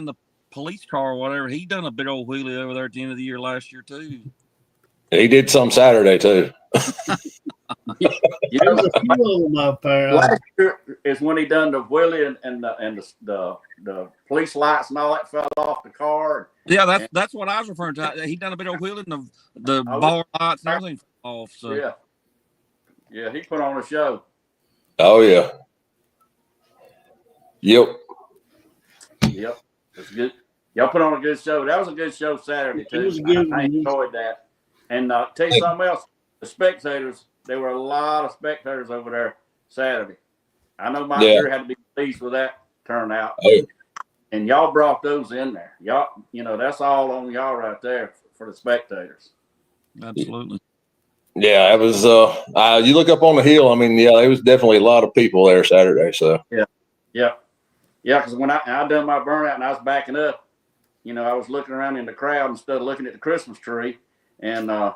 the police car or whatever, he done a big old wheelie over there at the end of the year last year too. He did some Saturday too. You There's know, a few of them up there. last year is when he done the wheelie and the police lights and all that fell off the car. Yeah, that's what I was referring to. He done a big old wheelie and the bar lights and everything fell off. So Yeah, he put on a show. Oh yeah. Yep. It's good. Y'all put on a good show. That was a good show Saturday too. It was good. I enjoyed that. And tell you something else. The spectators, there were a lot of spectators over there Saturday. I know Mike Greer had to be pleased with that turnout. Oh. And y'all brought those in there. Y'all, that's all on y'all right there for the spectators. Absolutely. Yeah, it was. You look up on the hill. I mean, yeah, there was definitely a lot of people there Saturday. So yeah. Because when I done my burnout and I was backing up, I was looking around in the crowd instead of looking at the Christmas tree, and I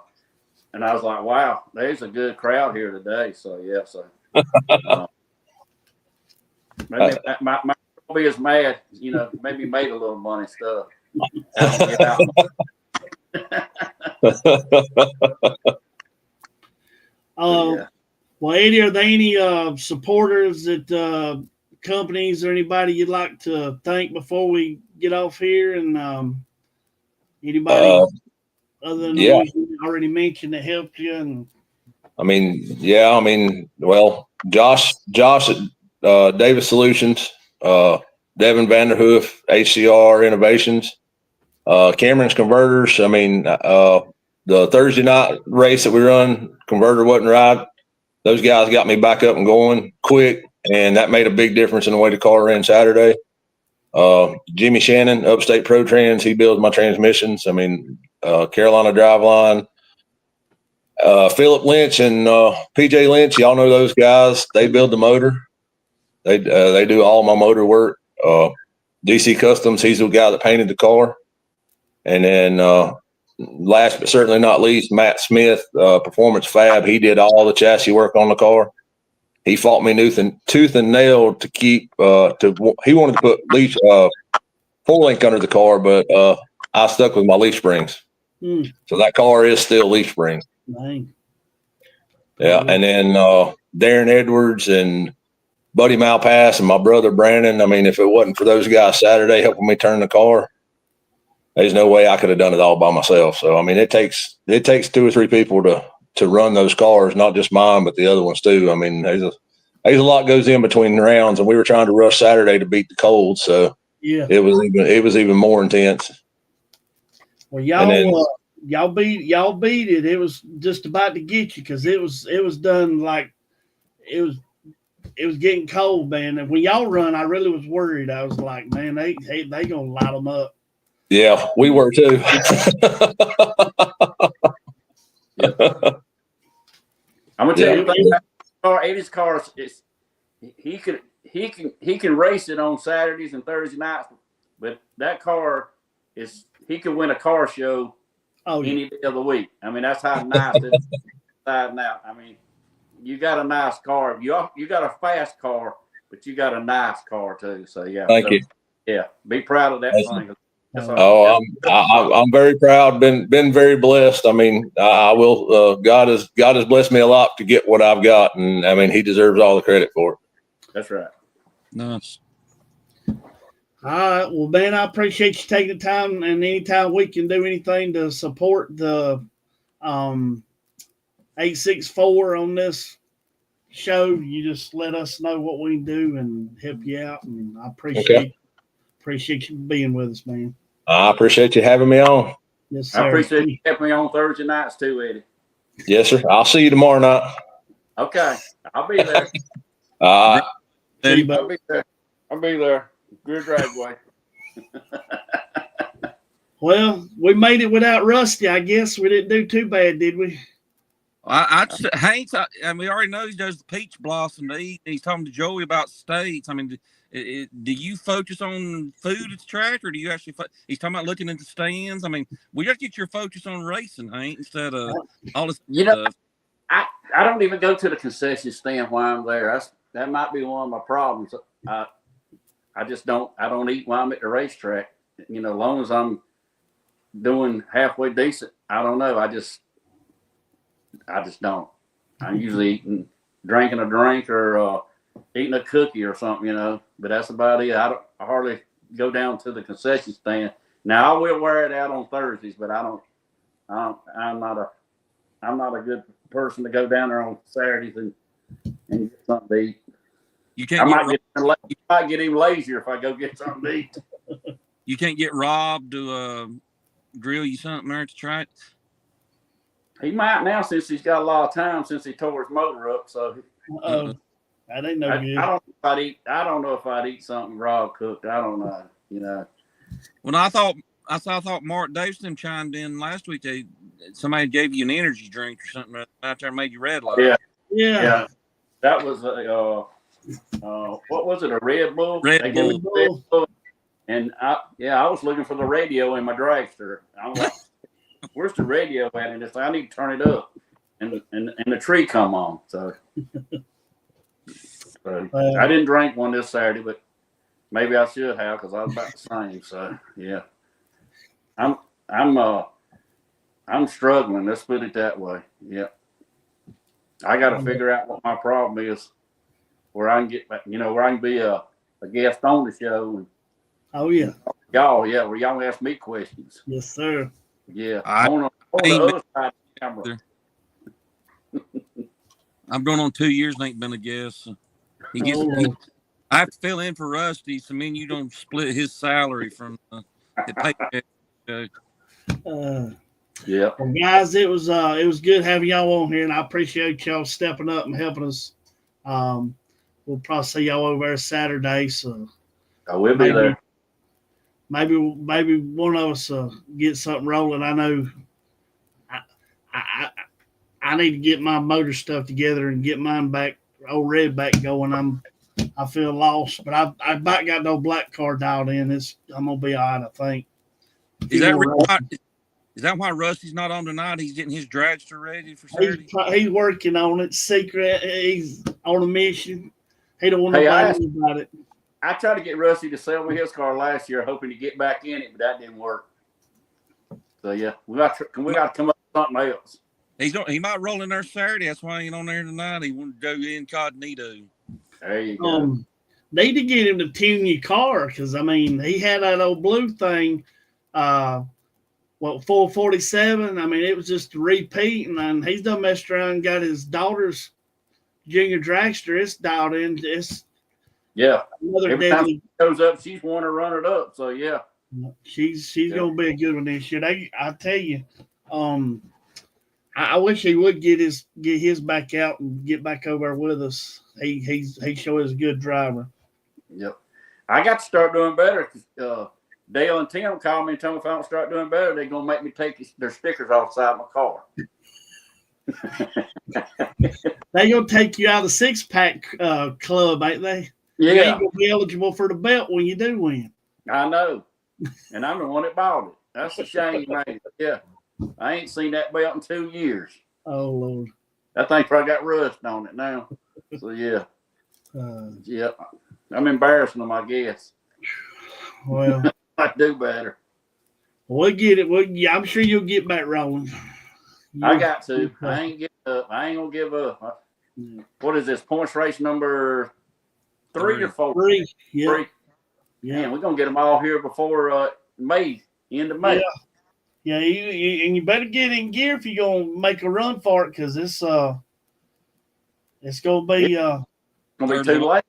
was like, wow, there's a good crowd here today. So yeah, maybe my won't be as mad. Maybe made a little money stuff. Well, Eddie, are there any supporters that companies or anybody you'd like to thank before we get off here? And anybody other than the ones you already mentioned that helped you? And well, Josh at Davis Solutions, Devin Vanderhoof, HCR Innovations, Cameron's Converters. I mean, the Thursday night race that we run, converter wasn't right. Those guys got me back up and going quick, and that made a big difference in the way the car ran Saturday. Jimmy Shannon, Upstate Pro Trans, he builds my transmissions. I mean, Carolina Driveline, Philip Lynch and PJ Lynch, y'all know those guys. They build the motor. They do all my motor work. DC Customs, he's the guy that painted the car. And then last but certainly not least, Matt Smith, Performance Fab. He did all the chassis work on the car. He fought me tooth and nail to keep. He wanted to put leaf 4-link under the car, but I stuck with my leaf springs. So that car is still leaf spring. Dang. Yeah, and then Darren Edwards and Buddy Malpass and my brother Brandon. I mean, if it wasn't for those guys Saturday helping me turn the car, there's no way I could have done it all by myself. So I mean, it takes 2 or 3 people to run those cars, not just mine, but the other ones too. I mean, there's a lot goes in between rounds, and we were trying to rush Saturday to beat the cold, so yeah, it was even more intense. Well, y'all beat it. It was just about to get you because it was done like it was getting cold, man. And when y'all run, I really was worried. I was like, man, they gonna light them up. Yeah, we were too. I'm gonna tell you, Eddie's car is he can race it on Saturdays and Thursday nights, but that car he can win a car show any day of the week. I mean, that's how nice it is inside and out. I mean, you got a nice car. You got a fast car, but you got a nice car too. So yeah, thank you. Yeah, be proud of that thing. I'm very proud. Been very blessed. I mean, I will. God has blessed me a lot to get what I've got, and I mean, He deserves all the credit for it. That's right. Nice. All right. Well, man, I appreciate you taking the time, and anytime we can do anything to support the 864 on this show, you just let us know what we can do and help you out. And I appreciate you being with us, man. I appreciate you having me on. Yes, sir. I appreciate you having me on Thursday nights too, Eddie. Yes, sir. I'll see you tomorrow night. Okay, I'll be there. I'll be there. I'll be there. Good driveway. Well, we made it without Rusty. I guess we didn't do too bad, did we? Hank, we already know he does the peach blossom to eat. He's talking to Joey about steaks. I mean, do you focus on food at the track, or do you actually? He's talking about looking at the stands. I mean, we got to get your focus on racing, Hank, instead of all this stuff. I don't even go to the concession stand while I'm there. That might be one of my problems. I just don't. I don't eat while I'm at the racetrack. as long as I'm doing halfway decent, I don't know. I just don't. I'm usually drinking a drink or eating a cookie or something, but that's about it. I hardly go down to the concession stand. Now I will wear it out on Thursdays, but I'm not a good person to go down there on Saturdays and get something to eat. I might get even lazier if I go get something to eat. You can't get Rob to grill you something there to try it? He might now since he's got a lot of time since he tore his motor up. So that ain't no good. I don't know if I'd eat something Rob cooked. I don't know. Well, I thought Mark Davison chimed in last week. Somebody gave you an energy drink or something out there and made you red light. Yeah. That was what was it? A Red Bull. Red Bull. And I was looking for the radio in my dragster. I'm like, where's the radio at? And I need to turn it up, and the tree come on. So I didn't drink one this Saturday, but maybe I should have because I was about the same. So yeah, I'm struggling. Let's put it that way. Yeah, I got to figure out what my problem is, where I can get back. Where I can be a guest on the show. And, oh yeah. Where y'all ask me questions. Yes, sir. Yeah, on the other side of the camera. I'm going on 2 years and ain't been a guest. So I have to fill in for Rusty, so me and you don't split his salary from the paycheck. Yeah. Well, guys, it was good having y'all on here, and I appreciate y'all stepping up and helping us. We'll probably see y'all over there Saturday. So I will be there. Maybe one of us get something rolling. I know I need to get my motor stuff together and get mine back, old red back going. I feel lost, but I about got no black car dialed in. I'm gonna be all right, I think. Is that why Rusty's not on tonight? He's getting his dragster ready for Saturday. He's working on it. Secret. He's on a mission. He don't want nobody to know about it. I tried to get Rusty to sell me his car last year, hoping to get back in it, but that didn't work. So yeah, we got to come up with something else. He might roll in there Saturday. That's why he ain't on there tonight. He wanted to go incognito. There you go. Need to get him to tune your car because he had that old blue thing. 447. It was just a repeat, and he's done messed around and got his daughter's junior dragster. It's dialed in. It's every time she goes up, she's want to run it up. So yeah, she's gonna be a good one this year. I tell you, I wish he would get his back out and get back over there with us. He sure is a good driver. Yep, I got to start doing better. Dale and Tim called me and told me if I don't start doing better, they're gonna make me take their stickers off the side of my car. They gonna take you out of the 6-pack club, ain't they? Yeah, you ain't gonna be eligible for the belt when you do win. I know, and I'm the one that bought it. That's a shame, man. Yeah, I ain't seen that belt in 2 years. Oh Lord, that thing probably got rust on it now. So yeah, I'm embarrassing them, I guess. Well, I do better. We'll get it. I'm sure you'll get back rolling. I got to. I ain't giving up. I ain't gonna give up. What is this? Points race number 3 or 4? 3. Yeah. 3. Yeah, we're gonna get them all here before May, end of May. Yeah. You better get in gear if you're gonna make a run for it, because it's gonna be too late.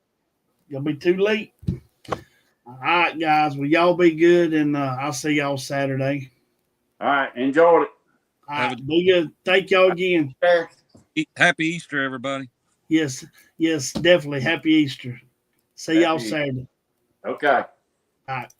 Gonna be too late. All right, guys. Well, y'all be good, and I'll see y'all Saturday. All right. Enjoyed it. All right. Be good. Thank y'all again. Happy Easter, everybody. Yes, definitely. Happy Easter. See y'all Saturday. Okay. All right.